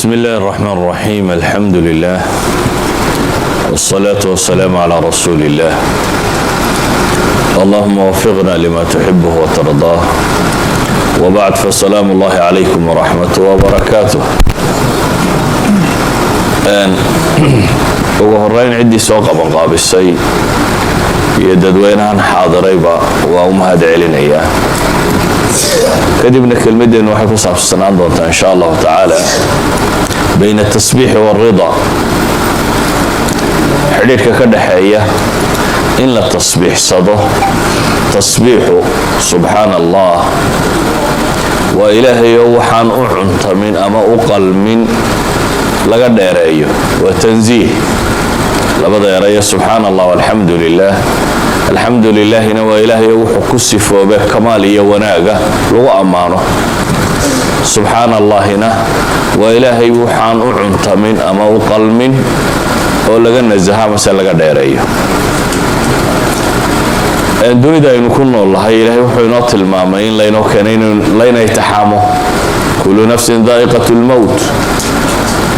بسم الله الرحمن الرحيم. الحمد لله والصلاة والسلام على رسول الله. اللهم وفقنا لما تحبه وترضاه. وبعد فالسلام الله عليكم ورحمته وبركاته. ugu horeyn ciddii soo qabanqaabisay iyo dadweynahan xaadirayba waa u mahad celinayaa. kadibna kelmadeennu waxay ku saabsanaan doontaa insha allahu tacaala bayna atasbiixi waalrida, xidhiirka ka dhaxeeya in la tasbiixsado. tasbiixu subxaana allah waa ilaahayo waxaan u cuntamin ama u qalmin laga dheereeyo, waa tanziih. labada erayo subxaana allah walxamdu lilah. alxamdu lilaahina waa ilaahayo wuxuu ku sifoobe kamaal iyo wanaaga lagu ammaano. subxaana allaahina waa ilaahay waxaan u cuntamin ama u qalmin oo laga nasaha mase laga dheereeyo. dunida aynu ku noolnahay ilaahay wuxuu inoo tilmaamay in laynoo keenay layna itixaamo. kullu nafsin daa'iqat lmowt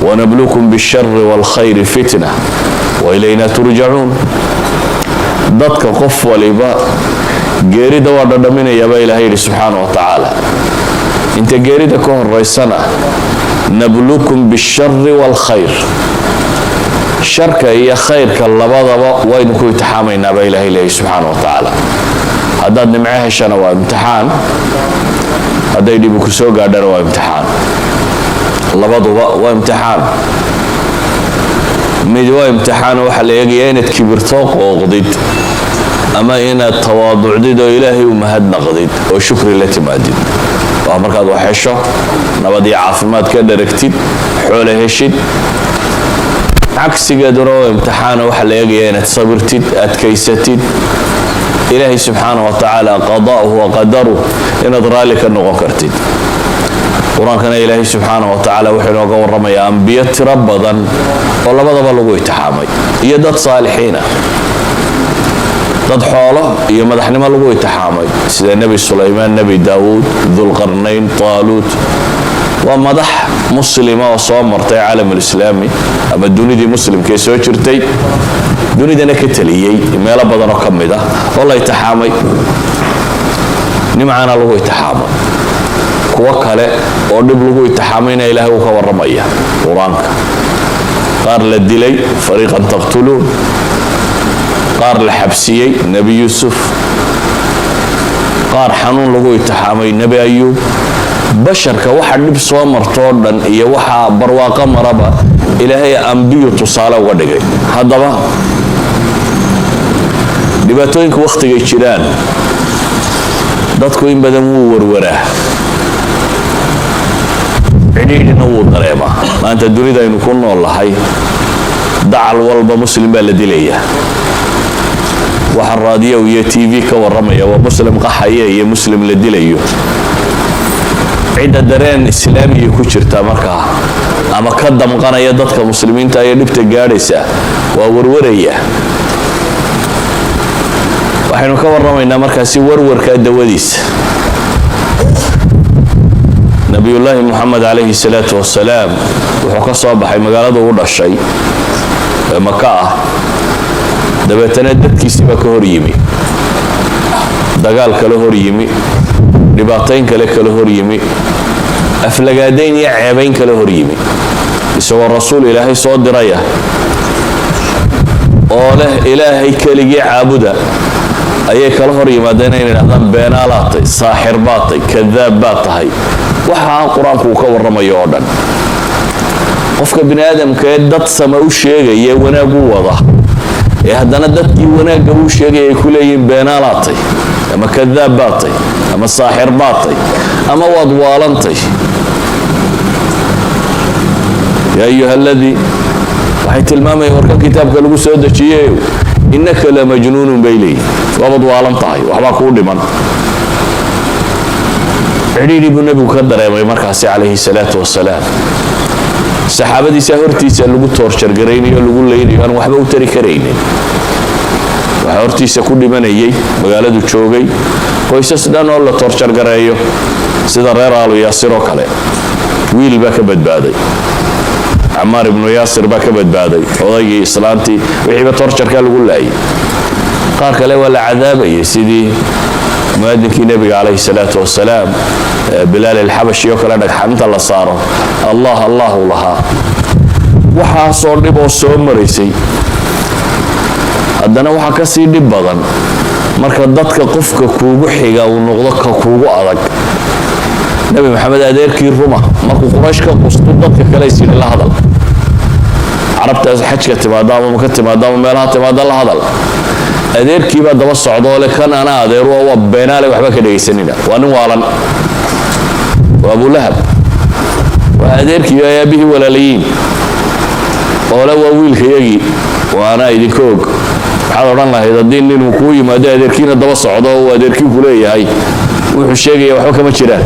wanabluukum bishari waalkhayri fitna wailayna turjacuun. dadka qof waliba geerida waa dhadhaminayaabaa ilahay yidhi subxaana wa tacaala. inta geerida ka horaysana nabluukum bishari waalkhayr, sharka iyo khayrka labadaba waynu ku imtixaamaynaabaa ilahay leeyahy subxaana wa tacaala. haddaad nimco heshana waa imtixaan, hadday dhibi ku soo gaadhana waa imtixaan. labaduba waa imtixaan. mid waa imtixaan waxaa la eegayaa inaad kibirtoo qooqdid ama inaad tawaaducdid oo ilaahay u mahadnaqdid oo shukri la timaadid. waa markaad wax hesho, nabad iyo caafimaad ka dharagtid, xoole heshid. cagsigeeduna waa imtixaan waxaa la eegayaa inaad sabirtid, adkaysatid. ilaahay subxaana wa tacaala qada'uhu wa qadaruh inaad raalli ka noqon kartid. qur-aankana ilaahay subxaana wa tacaala wuxuu inooga warramayaa ambiyo tiro badan oo labadaba lagu itixaamay, iyo dad saalixiina. dad xoolo iyo madaxnimo lagu itixaamay sida nebi sulaymaan, nebi daawuud, dulqarnayn, taaluut. waa madax muslima oo soo martay caalamulislaami ama dunidii muslimkaee soo jirtay, dunidana ka taliyey meelo badan oo ka mid ah oo la itixaamay. nimcana lagu itixaamay. kuwo kale oo dhib lagu itixaamayna ilaahay uu ka warramaya qur-aanka. qaar la dilay, fariiqan taqtuluun. qaar la xabsiyey, nebi yuusuf. qaar xanuun lagu itixaamay, nebi ayuub. basharka waxa dhib soo martoo dhan iyo waxa barwaaqo maraba ilaahay ambiyo tusaale uga dhigay. haddaba dhibaatooyinka wakhtigay jiraan dadku in badan wuu warwaraa, cidhiidhina wuu dareemaa. maanta dunida aynu ku noolnahay dacal walba muslim baa la dilayaa. waxa raadiyo iyo tv ka warramaya waa muslim qaxaya iyo muslim la dilayo. cidda dareen islaamiya ku jirta markaa ama ka damqanaya dadka muslimiinta ee dhibta gaadhaysa waa warwaraya. waxaynu ka warramaynaa markaasi warwarka dawadiisa. nabiyullaahi muxamed calayhi salaatu wasalaam wuxuu ka soo baxay magaalada u dhashay ee maka ah. dabeetana dadkiisii baa ka hor yimi, dagaal kala hor yimi, dhibaatayn kale kala hor yimi, aflagaadayn iyo ceebayn kala hor yimi. isagoo rasuul ilaahay soo diraya oo leh ilaahay keligii caabuda ayay kala hor yimaadeen inay idhahdaan beenaalaad tahay, saaxir baad tahay, kadaab baad tahay. waxaa qur-aanku uu ka warramayo oo dhan. qofka bini aadamka ee dad sama u sheegaya wanaag u wada ee haddana dadkii wanaagga uu sheegaya ay ku leeyihiin beenaalaad tahay ama kadaab baad tahay ama saaxir baad tahay ama waad waalantay. yaa ayuha aladii waxay tilmaamayeen warkan kitaabka lagu soo dejiyey innaka la majnuunun bay leeyihin. waabaad waalan tahay, waxbaa kuu dhiman. cidhiidhi buu nebigu ka dareemay markaasi calayhi salaatu wasalaam. saxaabadiisa hortiisa lagu toorjargaraynayo, lagu leynayo, aan waxba u tari karaynin. waxaa hortiisa ku dhimanayay magaaladu joogay qoysas dhan oo la toorjargareeyo sida reer aalu yaasir oo kale. wiil baa ka badbaaday camaar ibnu yaasir baa ka badbaaday odaygii islaantii wixiiba torjarkaa lagu laayay qaar kale waa la cadaabayay sidii muadinkii nebiga calayhi salaatu wasalaam bilaal alxabashi oo kale dhagxanta la saaro allah allahu lahaa waxaasoo dhib oo soo maraysay haddana waxaa ka sii dhib badan marka dadka qofka kuugu xiga uu noqdo ka kuugu adag nebi maxamed adeerkii ruma markuu quraysh ka qusto dadka kale is yidhi la hadal carabtaas xajka timaada ama maka timaada ama meelaha timaada la hadal adeerkii baa daba socdoo le kan ana adeeru waa beenaale waxba ka dhegaysanina waa nin waalan waa abulahab waa adeerkii iyo aabihii walaalayiin oo le waa wiilkayagii waana idinka og waxaad odhan lahayd haddii ninuu kuu yimaado adeerkiina daba socdo oo adeerkii ku leeyahay wuxuu sheegaya waxba kama jiraan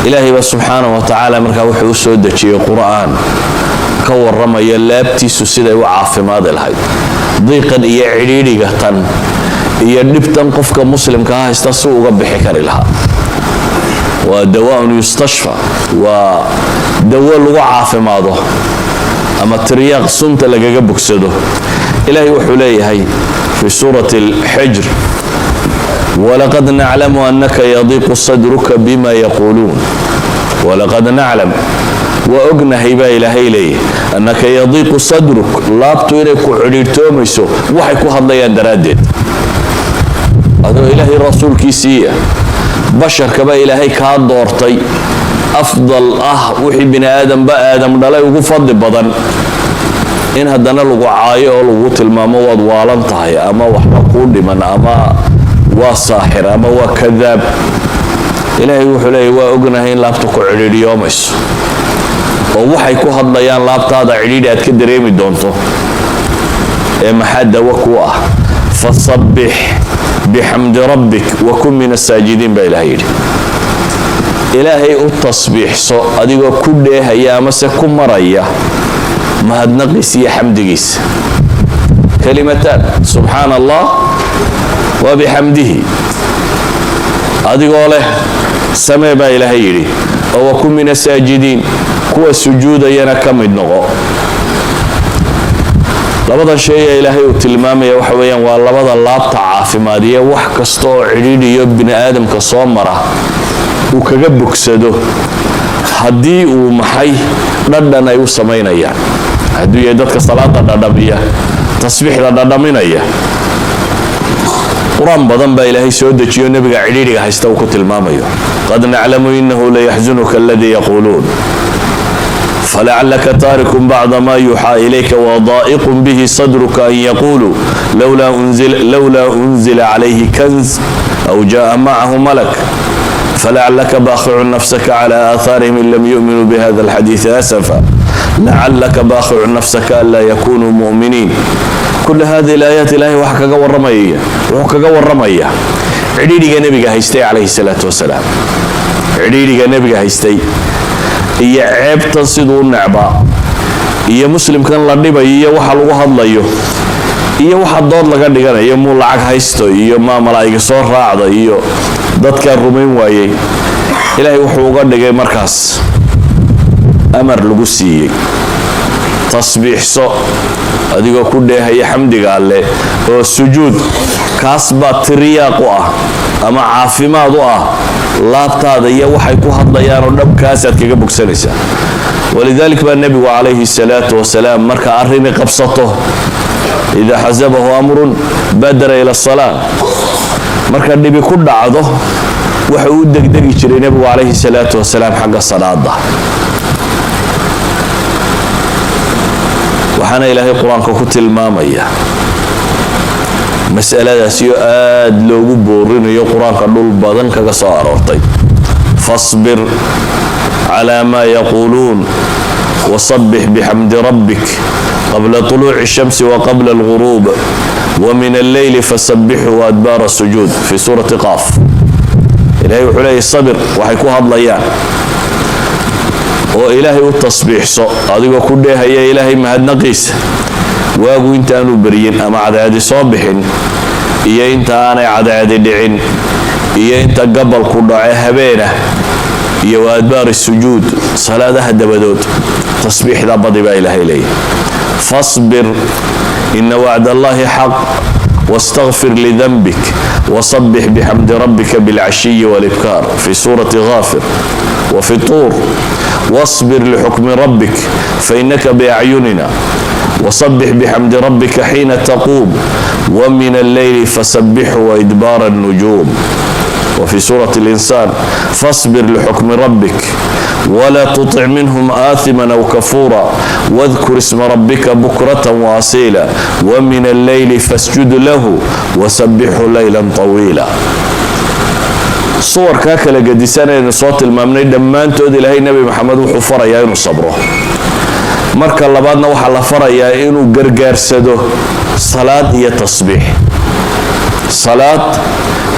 ilaahay baa subxaanahu wa tacaala markaa wuxuu u soo dejiyey qur'aan ka warramaya laabtiisu siday u caafimaadi lahayd diiqan iyo cidhiidhiga tan iyo dhibtan qofka muslimka haysta si uga bixi kari lahaa waa dawaaun yustashfa waa dawo lagu caafimaado ama tiryaaq sunta lagaga bogsado ilaahay wuxuu leeyahay fi suurati alxijr walaqad naclamu annaka yadiiqu sadruka bima yaquuluun walaqad naclam waa ognahay baa ilaahay leeyahay annaka yadiiqu sadruk laabtu inay ku cidhiirtoomayso waxay ku hadlayaan daraaddeed adoo ilaahay rasuulkiisiiya basharkaba ilaahay kaa doortay afdal ah wixii bini aadamba aadam dhalay ugu fadli badan in haddana lagu caayo oo lagu tilmaamo waad waalan tahay ama waxba kuu dhiman ama waa saaxir ama waa kadaab ilaahay wuxuu leeyahy waa ognahay in laabtu ku cidhiidhiyoomayso oo waxay ku hadlayaan laabtaada cidhiidhi aad ka dareemi doonto ee maxaa dawo kuu ah fasabbix bixamdi rabbik wakun min asaajidiin baa ilahay yidhi ilaahay u tasbiixso adigoo ku dheehaya amase ku maraya mahadnaqiisa iyo xamdigiisa kalimataan subxaana allah wa bixamdihi adigoo leh samee baa ilaahay yidhi oo wakun min asaajidiin kuwa sujuudayana ka mid noqo labadan shay ee ilaahay uu tilmaamaya waxa weeyaan waa labada laabta caafimaadiya wax kasta oo cidhiidhiyo bini aadamka soo mara uu kaga bogsado haddii uu maxay dhadhan ay u samaynayaan hadduu yahay dadka salaada dhadhamiya tasbiixda dhadhaminaya qur-aan badan baa ilaahay soo dejiyo nebiga cidhiidhiga haysta uu ku tilmaamayo qad naclamu inahu layaxzunuka aladii yaquuluun فلعلك تارك بعض ما يوحى إليك وضائق به صدرك أن يقولوا لولا أنزل عليه كنز أو جاء معه ملك فلعلك باخع نفسك على آثارهم إن لم يؤمنوا بهذا الحديث أسفا لعلك باخع نفسك ألا يكونوا مؤمنين كل هذه الآيات الله وحكا ورمية عديدك نبيك هيستي عليه الصلاة والسلام عديدك نبيك هيستي iyo ceebtan siduu necbaa iyo muslimkan la dhibayo iyo waxa lagu hadlayo iyo waxa dood laga dhiganayo muu lacag haysto iyo maa malaa'iga soo raacda iyo dadka rumayn waayay ilaahay wuxuu uga dhigay markaas amar lagu siiyey tasbiixso adigoo ku dheehaya xamdiga alle oo sujuud kaas baa tiryaaq u ah ama caafimaad u ah laabtaada iyo waxay ku hadlayaan oo dhabkaasaad kaga bogsanaysaa walidalik baa nebigu calayhi salaatu wasalaam marka arrini qabsato idaa xasabahu amrun badara ila salaa marka dhibi ku dhacdo waxa uu degdegi jiray nebigu calayhi salaatu wasalaam xagga salaada waxaana ilaahay qur-aanka ku tilmaamaya mas'aladaas iyo aad loogu boorinayo qur-aanka dhul badan kaga soo aroortay fasbir calaa maa yaquuluun wasabbix bixamdi rabbik qabla طuluuci الshamsi waqabla اlغuruub وmin alleyli fasabbixuu adbaara الsujuud fi suurati qaaf ilahay wuxuu leeyahy sabir waxay ku hadlayaan oo ilaahay u tasbiixso adigoo ku dheehaya ilaahay mahadnaqiisa waagu intaanu beryin ama cadceedi soo bixin iyo inta aanay cadceedi dhicin iyo inta gabalku dhace habeenah وأدبار السجود صلاة هدبدود تسبيح ذا بضي إلهي لي فاصبر إن وعد الله حق واستغفر لذنبك وصبح بحمد ربك بالعشي والإبكار في سورة غافر وفي طور واصبر لحكم ربك فإنك بأعيننا وصبح بحمد ربك حين تقوم ومن الليل فسبحه وإدبار النجوم وفي سورة الإنسان فاصبر لحكم ربك ولا تطع منهم آثما أو كفورا واذكر اسم ربك بكرة وأصيلا ومن الليل فاسجد له وسبحه ليلا طويلا صور كاكلا قدسانا صوت المامنين دمان تؤد إلهي النبي محمد وحفر يا إنو صبره marka labaadna waxa la farayaa inuu gargaarsado salaad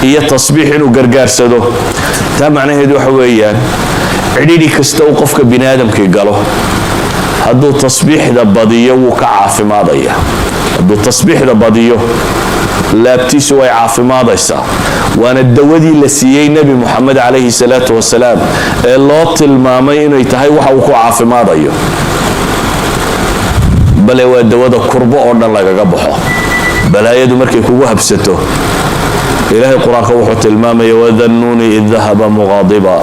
iyo tasbiix inuu gargaarsado taa macnaheedu waxa weeyaan cidhidhi kasta uu qofka bini'aadamka galo hadduu tasbiixda badiyo wuu ka caafimaadaya hadduu tasbiixda badiyo laabtiisu way caafimaadaysaa waana dawadii la siiyey nebi moxamed calayhi salaatu wasalaam ee loo tilmaamay inay tahay waxa uu ku caafimaadayo bale waa dawada kurbo oo dhan lagaga baxo balaayadu markay kugu habsato ilaahay quraanka wuxuu tilmaamay wadannuni id dhahaba mughadiba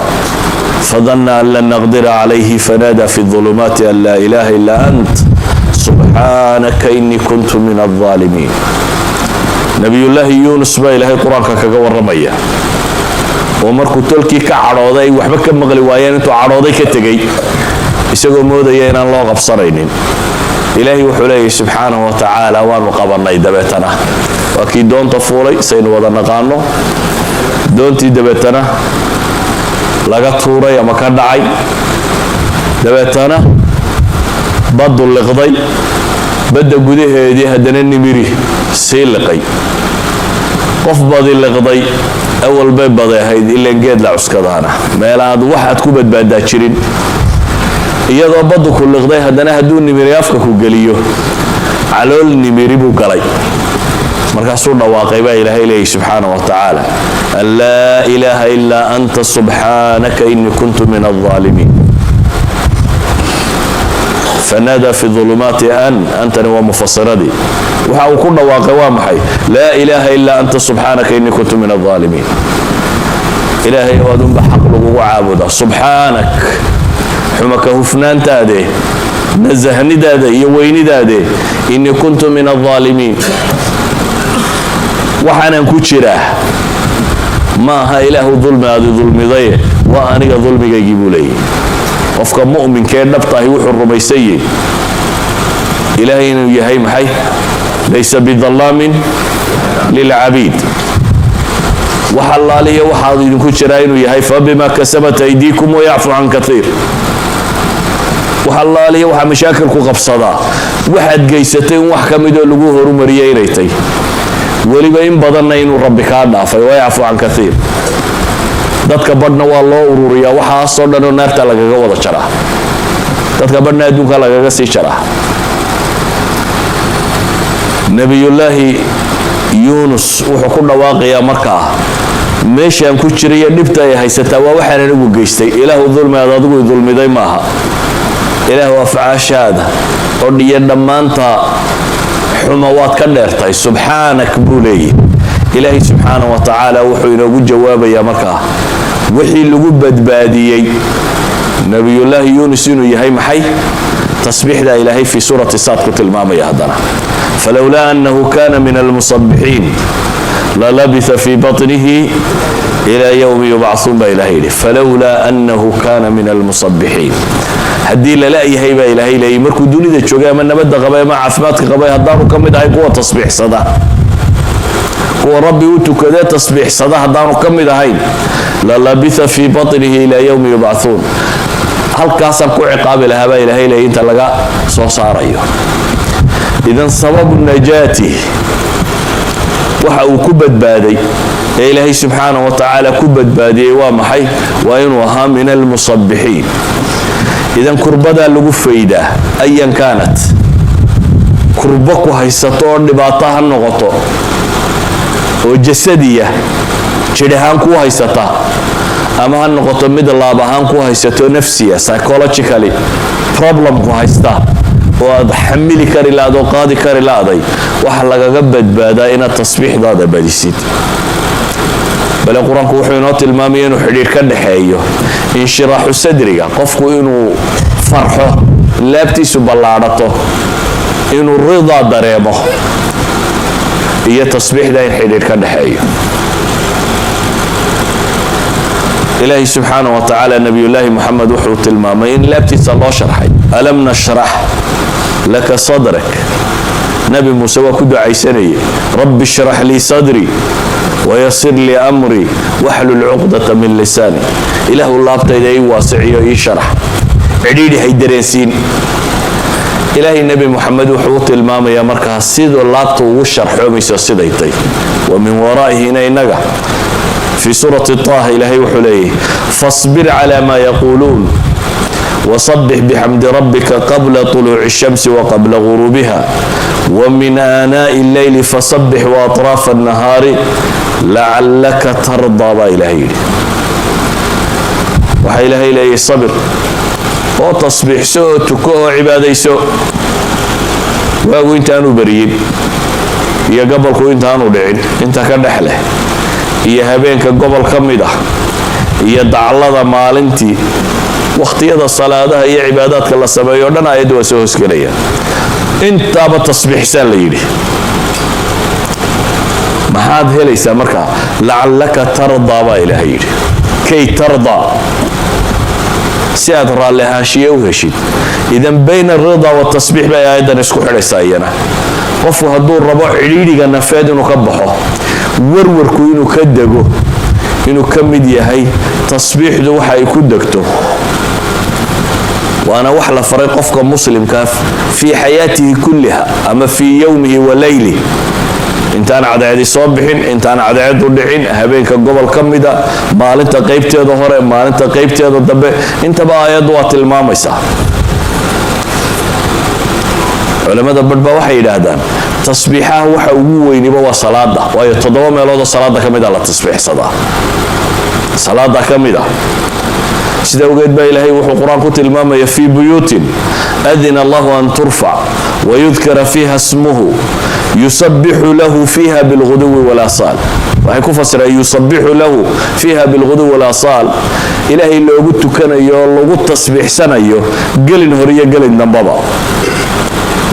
فظن أن لن نقدر عليه فنادى في الظلمات أن لا إله إلا أنت سبحانك إني كنت من الظالمين نبي الله يونس با إلهي قرآنك كقور رمية ومركو تلكي كعراضي وحبك مغلي وايان انتو عراضي كتغي يساقو مودا يينا الله غبصرين إلهي وحوليه سبحانه وتعالى وانو قبرنا دبتنا وكي دون طفولي سين وضا نقانو دونتي دبتنا laga tuuray ama ka dhacay dabeetana badu liqday badda gudaheedii haddana nimiri sii liqay qof badi liqday awal bay baday ahayd ilaan geed la cuskadaana meelaad waxaad ku badbaadaa jirin iyadoo badu ku liqday haddana hadduu nimiri afka ku geliyo calool nimiri buu galay markaasuu dhawaaqay baa ilaahay leeyahay subxaanahu wa tacaala an laa ilaaha ilaa anta subxaanaka innii kuntu min alظaalimiin fanaadaa fi ظulumaati antani waa mufasiradii waxa uu ku dhawaaqay waa maxay laa ilaaha ilaa anta subxaanaka innii kuntu min alظaalimiin ilaahay oo adunba xaq lagugu caabudaa subxaanak xumaka hufnaantaade nasahnidaada iyo weynidaade innii kuntu min alظaalimiin waxaanan ku jiraa ma aha ilaahu dulmi aadi dulmidaye waa aniga dulmigaygii buu leeyahay qofka mu'minkee dhabtahi wuxuu rumaysayey ilaahay inuu yahay maxay laysa bidallaamin lilcabiid wax allaaliya waxaad idinku jiraa inuu yahay fabima kasabat aydiikum wayacfu can kaiir wax allaaliya waxaa mashaakilku qabsadaa waxaad geysatay in wax ka midoo lagu horumariyay inay tay weliba in badanna inuu rabbi kaa dhaafay wayacfu can kaiir dadka badhna waa loo ururiyaa waxaasoo dhanoo naarta lagaga wada jaraa dadka badhna adduunka lagaga sii jaraa nebiyullaahi yuunus wuxuu ku dhawaaqayaa markaa meeshaan ku jirayo dhibta ay haysataa waa waxaan anigu geystay ilaahu dulmiaad adigu dulmiday maaha ilaahu afcaashaada oo dhiya dhammaanta xuma waad ka dheertay subxaanak buu leeyahy ilaahay subxaanahu wa tacaala wuxuu inoogu jawaabayaa markaa wixii lagu badbaadiyey nebiyullaahi yuunus inuu yahay maxay tasbiixda ilaahay fii suurati saad ku tilmaamaya haddana falowlaa annahu kana min almusabbixiin lalabitha fii batnihi ilaa yowmi yubcahuun baa ilahay yidhi falowlaa annahu kana min almusabbixiin haddii lala yahay baa ilaahay leeyay markuu dunida joogay ama nabadda qabay ama caafimaadka qabay haddaanu ka mid ahay kuwa tasbiixsada kuwa rabbi u tukadee tasbiixsada haddaanu ka mid ahayn lalabitha fii batnihi ilaa yowmi yubcahuun halkaasaan ku ciqaabi lahaa baa ilaahay leeyay inta laga soo saarayo idan sababu najaati waxa uu ku badbaaday ee ilaahay subxaanahu wa tacaala ku badbaadiyey waa maxay waa inuu ahaa min almusabbixiin idan kurbadaa lagu faydaa ayan kaanat kurbo ku haysato oo dhibaato ha noqoto oo jasadiya jidh ahaan kuu haysata ama ha noqoto mid laab ahaan ku haysato nafsiya psychologically problem ku haysta oo aad xamili kari lahayd oo qaadi kari lahday waxa lagaga badbaadaa inaad tasbiixdaada badisid bal quraanku wuxuu inoo tilmaamay inuu xiriir ka dhaxeeyo inshiraaxu sadriga qofku inuu farxo laabtiisu ballaadhato inuu rida dareemo iyo tasbiixda in xiriir ka dhaxeeyo إلهي سبحانه وتعالى نبي الله محمد وحوت المامين لابتي صلى شرحي ألم نشرح لك صدرك نبي موسى وكدو عيساني رب اشرح لي صدري ويسر لي أمري واحلل عقدة من لساني إله الله بتايدي واسعي يشرح عديدي هيدريسين إلهي النبي محمد وحوت المام يا مركز سيد الله توشرح وميسو سيديتي ومن ورائه نينغا في سورة طه إلهي وحليه فاصبر على ما يقولون وصبح بحمد ربك قبل طلوع الشمس وقبل غروبها ومن آناء الليل فصبح وأطراف النهار لعلك ترضى إلهي وحي إلهي إلهي صبر وتصبح سوء تكو عبادي سوء واقو انت أنو بريد يا قبلكو انت أنو دعين انت كدحله iyo habeenka gobol kamid ah iyo daclada maalintii waqtiyada salaadaha iyo cibaadaadka la sameeyo dhan ayadu waa soo hosgelaya intaaba tasbiixsan la yiri maxaad helaysaa marka la'allaka tarda ba ilaahay yiri kay tarda si aad raalli ahaanshiyo u heshid idan bayna rida wa tasbiix bay ayadan isku xidhaysaa iyana qofku hadduu rabo ciriiriga nafeed inuu ka baxo warwarku inuu ka dego inuu ka mid yahay tasbiixdu waxa ay ku degto waana wax la faray qofka muslimka fi hayatihi kullaha ama fi yawmihi wa layli intaan cadceedi soo bixin intaan cadceedu dhicin habeenka gobol kamida maalinta qaybteeda hore maalinta qaybteeda dambe intaba aayadu waa tilmaamaysaa culimada badba waxay yiraahdaan tasbiixaha waxa ugu weyniba waa salaada waayo 7 meelood oo salaada kamida la tasbiixsadaa salaada kamida sida ogeed baa ilaahay wuxuu quraan ku tilmaamaya fi buyutin adina Allahu an turfa wa yudhkara fiha ismuhu yusabbihu lahu fiha bil ghudwi wal asal waxay ku fasiray yusabbihu lahu fiha bil ghudwi wal asal ilaahay loogu tukanayo loogu tasbiixsanayo galin horiyo galin dambaba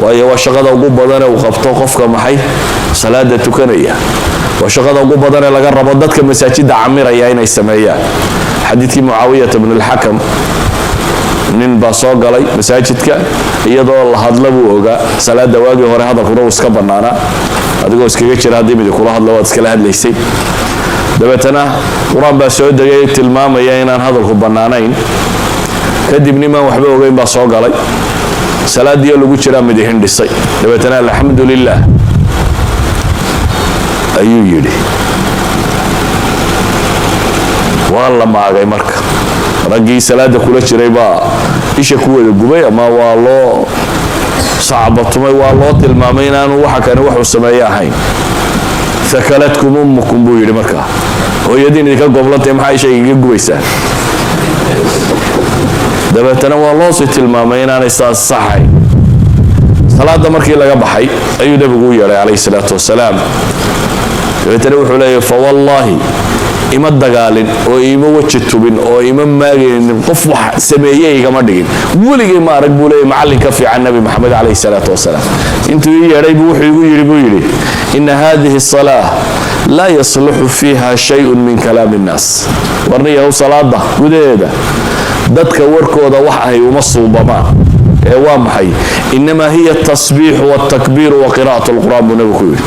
waayo waa shaqada ugu badan ee uu qabto qofka maxay salaada tukanaya waa shaqada ugu badan ee laga rabo dadka masaajida camiraya inay sameeyaan xadiidkii muawiya ibn al-hakam nin baa soo galay masaajidka iyadoo la hadla buu ogaa salaada waagii hore hadalkuna uu iska banaana adigoo iskaga jira hadii mid kula hadlo waad iskala hadlaysay dabeetana quraan baa soo degay tilmaamaya inaan hadalku banaanayn kadib niman waxba ogeyn baa soo galay salaadii lagu jira mid hindhisay dabeetana alxamdulillah ayuu yiri walla maagay marka ragii salaada kula jiray baa isha ku wada gubay ama waa loo saabatumay waa loo tilmaamay inaanu waxa kale wax uu sameeyo ahayn sakalatkum ummukum buu yiri marka hooyadiin idinka goblantay maxay shayga gubaysaa dabeetana waa loo sii tilmaamay inaanay saxay salaada markii laga baxay ayuu nabigu yeeray alayhi salaatu wasalaam dabeetana wuxuu leeyahay fa wallahi ima dagaalin oo ima waji tubin oo ima maagin qof wax sameeyay igama dhigin waligay ma arag buu leeyahay macallinka fiican nabi maxamed alayhi salaatu wasalaam intuu yeeray buu wuxuu igu yiri in hadhihi salah la yasluhu fiha shay'un min kalam an-nas warniyo salaada gudeeda dadka warkooda wax ay uma suubamaan ee waa maxay inma hiya at-tasbih wa at-takbir wa qira'atu al-quran nabigu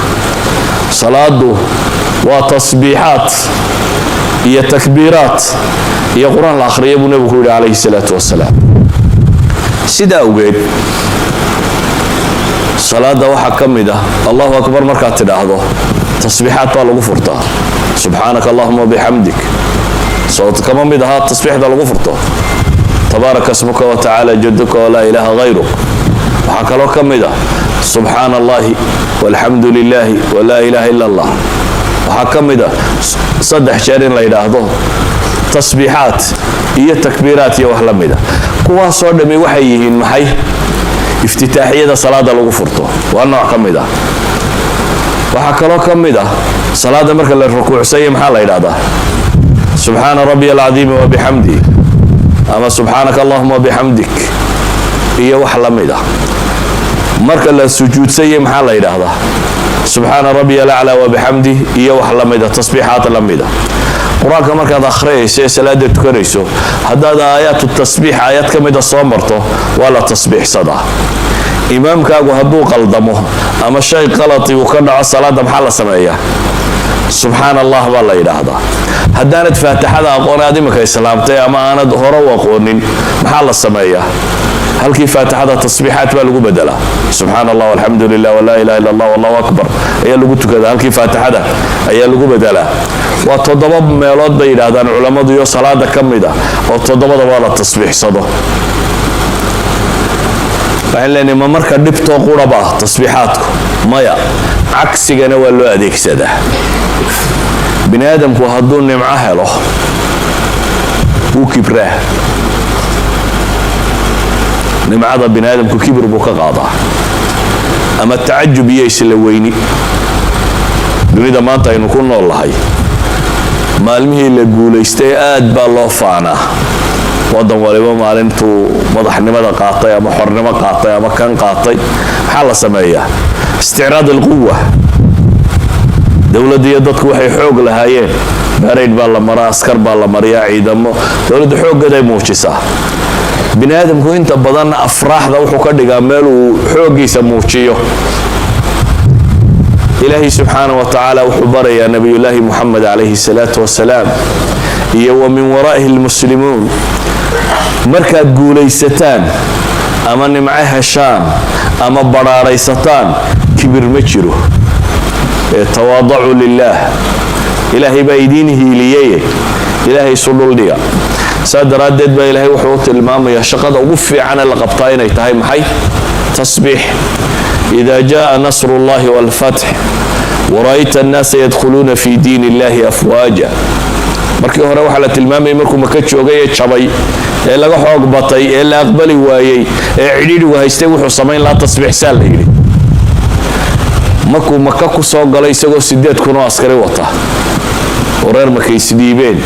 salaadu wa tasbihat iyo takbirat iyo quraan la akhriyo nabigu alayhi salatu wasalaam sida ogeed salaada waxa kamida Allahu akbar marka tiraahdo tasbihat waa lagu furtaa subhanaka allahumma bihamdik صوت كما مدها التصبيح ده لغو فرطه تبارك اسمك وتعالى جدك ولا اله غيرك وحكى له كمده سبحان الله والحمد لله ولا اله الا الله وحكى مده صدح شهرين لا يراهدو tasbiixaat iyo takbiiraat iyo wax la mida kuwaasoo dhammi waxay yihiin maxay iftitaaxiyada salaada lagu furto waa nooc ka mid ah waxaa kaloo ka mid ah salaada marka la rukuucsayo maxaa la yidhahdaa subxaana rabbiya alcadiimi wabixamdi ama subxaanaka allahuma wabixamdik iyo wax la mid ah marka la sujuudsayo maxaa la yidhaahdaa subxaana rabbiya alaclaa wabixamdi iyo wax la mid ah tasbiixaad la mid ah qur-aanka markaad akhriyayso ee salaada tukanayso haddaad aayaatu tasbiix aayad ka mida soo marto waa la tasbiixsadaa imaamkaagu hadduu qaldamo ama shay qalati uu ka dhaco salaada maxaa la sameeyaa subxaana allah baa la yidhaahdaa haddaanad faatixada aqoon aad imika islaamtay ama aanad hore u aqoonin maxaa la sameeyaa halkii faatixada tasbiixaad baa lagu bedelaa subxaana allah alxamdu lilah walaa ilaha illa allah wallahu akbar ayaa lagu tukadaa halkii faatixada ayaa lagu bedelaa waa 7 meelood bay yidhaahdaan culammadu iyo salaada ka mid ah oo 7 waa la tasbiixsado waxaan leenahay ma marka dhibtoo quraba tasbiixaadku maya cagsigana waa loo adeegsadaa bini aadamku hadduu nimco helo wuu kibraa nimcada bini aadamku kibir buu ka qaadaa ama tacajub iyo isla weyni dunida maanta aynu ku nool lahay maalmihii la guulaystay aad baa loo faanaa wadan waliba maalintuu madaxnimada qaatay ama xornimo qaatay ama kan qaatay maxaa la sameeyaa isticraad alquwa dowladda iyo dadku waxay xoog lahaayeen bareyd baa la maraa askar baa la mariyaa ciidamo dowladda xooggeeday muujisaa bini aadamku inta badan afraaxda wuxuu ka dhigaa meel uu xooggiisa muujiyo ilaahay subxaana wa tacaala wuxuu barayaa nabiyullaahi muxamed calayhi salaatu wasalaam iyo wa min waraa'ihi almuslimuun markaad guulaysataan ama nimco heshaan ama badhaaraysataan kibir ma jiro ee tawaadacu lilaah ilaahay baa idiin hiiliyaye ilaahay isu dhuldhiga saa daraaddeed baa ilaahay wuxuu u tilmaamayaa shaqada ugu fiican ee la qabtaa inay tahay maxay tasbiix إذا جاء نصر الله والفتح ورأيت الناس يدخلون في دين الله أفواجا markii hore waxa la tilmaamay markuu maka joogay jabay ee laga xoog batay ee la aqbali waayay ee cidhiidhigu haystay wuxuu sameyn la tasbiixsan la yiri markuu maka ku soo galay isagoo 8,000 askari wata wareer markay sidibeen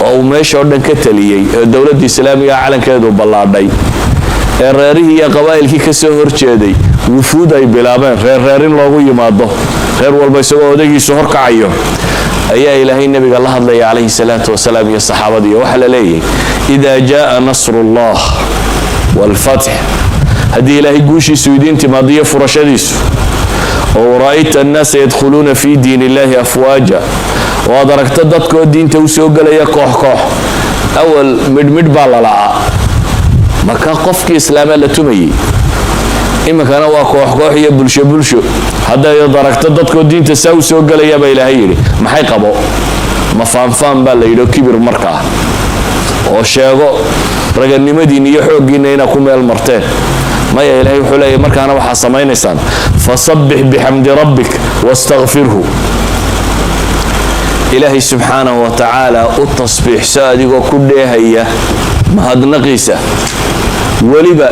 oo meesha oo dhan ka taliyay dawladda islaamiga calankeedu ballaadhay ee reerihii iyo qabaa'ilkii ka soo horjeeday wufuud ay bilaabeen reerin loogu yimaado reer walba isagoo odagiisu horkacayo ayaa ilaahay nabiga la hadlaya calayhi salaatu wasalaam iyo saxaabadii waxa la leeyahay idaa jaa nasrullah walfath haddii ilaahay guushiisu idiin timaadiyo furashadiisu oo ra'ayta annaasa yadkhuluuna fii diin illaahi afwaaja oo aad aragto dadkoo diinta u soo gelaya koox koox awal midhmidh baa la la'aa marka qofkii islaama la tumayay imikana waa koox koox iyo bulsho bulsho hadday aragto dadkoo diinta saa u soo gelaya baa ilaahay yidhi maxay qabo ma faanfaan baa la yidhi kibir markaa oo sheego raganimadiin iyo xooggiinna inaa ku meel marteen maya ilaahay wuxuu leeyahay markaana waxaa samaynaysaan fasabbix bixamdi rabbik wastakfirhu ilaahay subxaanahu wa tacaala u tasbiixso adigoo ku dheehaya mahadnaqiisa weliba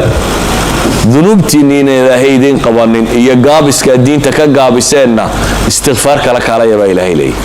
dunuubtiinni inay ilaahay idiin qabanin iyo gaabiska diinta ka gaabiseenna istikfaar kala kaalaya baa ilaahay leeyahay